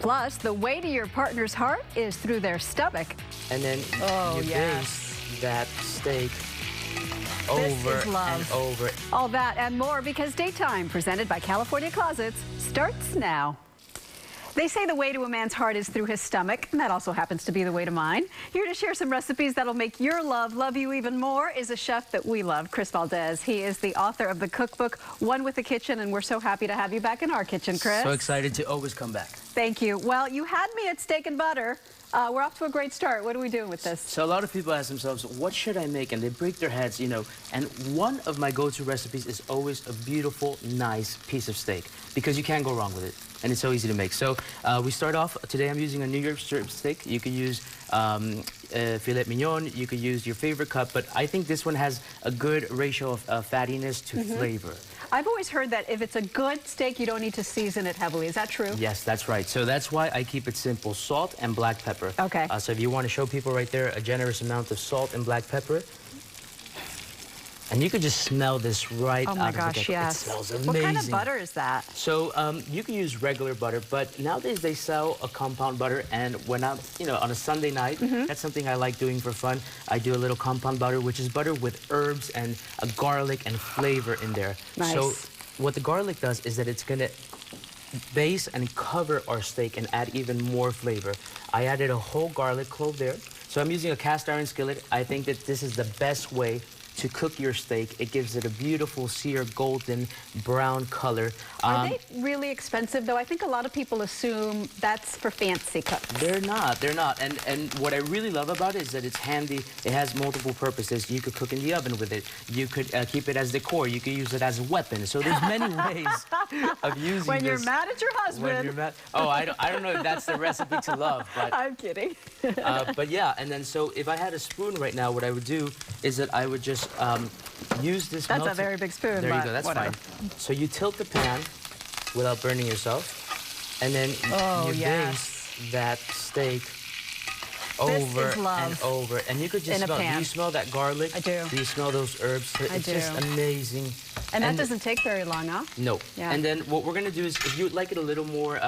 Plus, the way to your partner's heart is through their stomach. And then you baste that steak over and over. All that and more because Daytime, presented by California Closets, starts now. They say the way to a man's heart is through his stomach, and that also happens to be the way to mine. Here to share some recipes that'll make your love you even more is a chef that we love, Chris Valdes. He is the author of the cookbook, One with the Kitchen, and we're so happy to have you back in our kitchen, Chris. So excited to always come back. Thank you. Well, you had me at steak and butter. We're off to a great start. What are we doing with this? So a lot of people ask themselves, what should I make? And they break their heads, you know. And one of my go-to recipes is always a beautiful, nice piece of steak, because you can't go wrong with it. And it's so easy to make. So we start off, today I'm using a New York strip steak. You can use filet mignon, you could use your favorite cut, but I think this one has a good ratio of fattiness to flavor. I've always heard that if it's a good steak, you don't need to season it heavily. Is that true? Yes, that's right. So that's why I keep it simple. Salt and black pepper. Okay. So if you want to show people right there a generous amount of salt and black pepper, and you could just smell this right out of the Oh my gosh, yes. It smells amazing. What kind of butter is that? So you can use regular butter, but nowadays they sell a compound butter, and when I'm, on a Sunday night, that's something I like doing for fun. I do a little compound butter, which is butter with herbs and a garlic and flavor in there. Nice. So what the garlic does is that it's gonna base and cover our steak and add even more flavor. I added a whole garlic clove there. So I'm using a cast iron skillet. I think that this is the best way to cook your steak. It gives it a beautiful sear golden brown color. Are they really expensive though? I think a lot of people assume that's for fancy cooks. They're not. And what I really love about it is that it's handy. It has multiple purposes. You could cook in the oven with it. You could keep it as decor. You could use it as a weapon. So there's many ways of using this. When you're mad at your husband. When you're mad. Oh, I don't know if that's the recipe to love, but I'm kidding. but yeah, and then so if I had a spoon right now, what I would do is that I would just use this. That's a very big spoon. There you go. That's fine. So you tilt the pan without burning yourself, and then you baste that steak over and over. And you could just smell. Do you smell that garlic? I do. Do you smell those herbs? It's just amazing. And that doesn't take very long, huh? No. Yeah. And then what we're gonna do is, if you'd like it a little more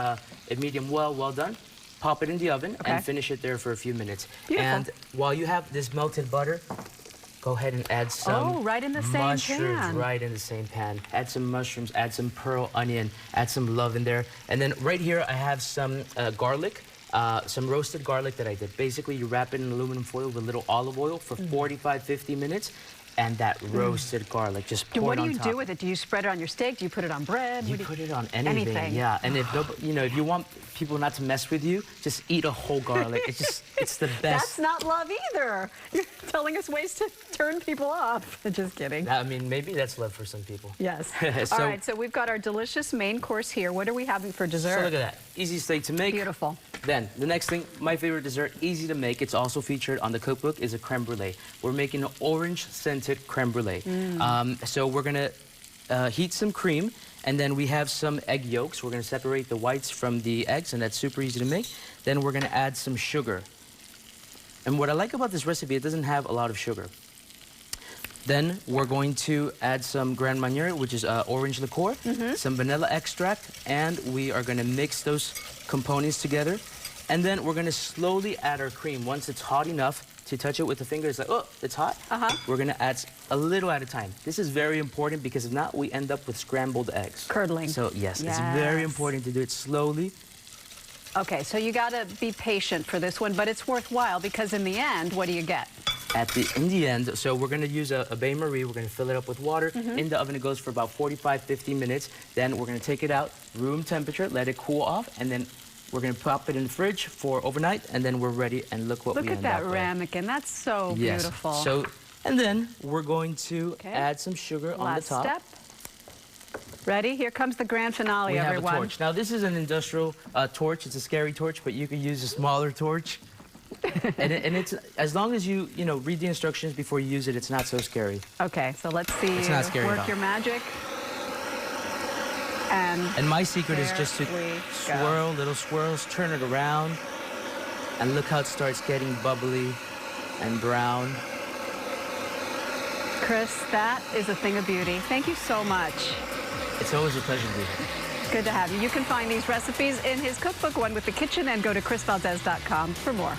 medium well done, pop it in the oven and finish it there for a few minutes. Beautiful. And while you have this melted butter, go ahead and add some right in the same mushrooms pan. right in the same pan. Add some mushrooms, add some pearl onion, add some love in there. And then right here I have some garlic, some roasted garlic that I did. Basically, you wrap it in aluminum foil with a little olive oil for 45-50 minutes. And that roasted garlic, just pour it on top. What do you do with it? Do you spread it on your steak? Do you put it on bread? You put it on anything. Yeah. And if if you want people not to mess with you, just eat a whole garlic. It's the best. That's not love either. You're telling us ways to turn people off. Just kidding. I mean, maybe that's love for some people. Yes. All right, so we've got our delicious main course here. What are we having for dessert? So look at that. Easy steak to make. Beautiful. Then, the next thing, my favorite dessert, easy to make, it's also featured on the cookbook, is a creme brulee. We're making an orange-scented creme brulee. So we're going to heat some cream, and then we have some egg yolks. We're going to separate the whites from the eggs, and that's super easy to make. Then we're going to add some sugar. And what I like about this recipe, it doesn't have a lot of sugar. Then we're going to add some Grand Marnier, which is orange liqueur, some vanilla extract, and we are going to mix those components together. And then we're going to slowly add our cream. Once it's hot enough to touch it with the finger, it's like, oh, it's hot. We're going to add a little at a time. This is very important because if not, we end up with scrambled eggs. Curdling. So yes, it's very important to do it slowly. Okay, so you got to be patient for this one, but it's worthwhile because in the end, what do you get? In the end, so we're going to use a bain-marie. We're going to fill it up with water. In the oven, it goes for about 45-50 minutes. Then we're going to take it out, room temperature, let it cool off, and then we're going to pop it in the fridge for overnight, and then we're ready, and look what we end up with. Look at that ramekin. That's so beautiful. So, and then we're going to add some sugar on the top. Last step. Ready? Here comes the grand finale, everyone. We have a torch. Now, this is an industrial torch. It's a scary torch, but you can use a smaller torch. and it's, as long as you read the instructions before you use it, it's not so scary. Okay, so let's see you work your magic. And my secret is just to swirl, little swirls, turn it around, and look how it starts getting bubbly and brown. Chris, that is a thing of beauty. Thank you so much. It's always a pleasure to be here. Good to have you. You can find these recipes in his cookbook, One with the Kitchen, and go to chrisvaldes.com for more.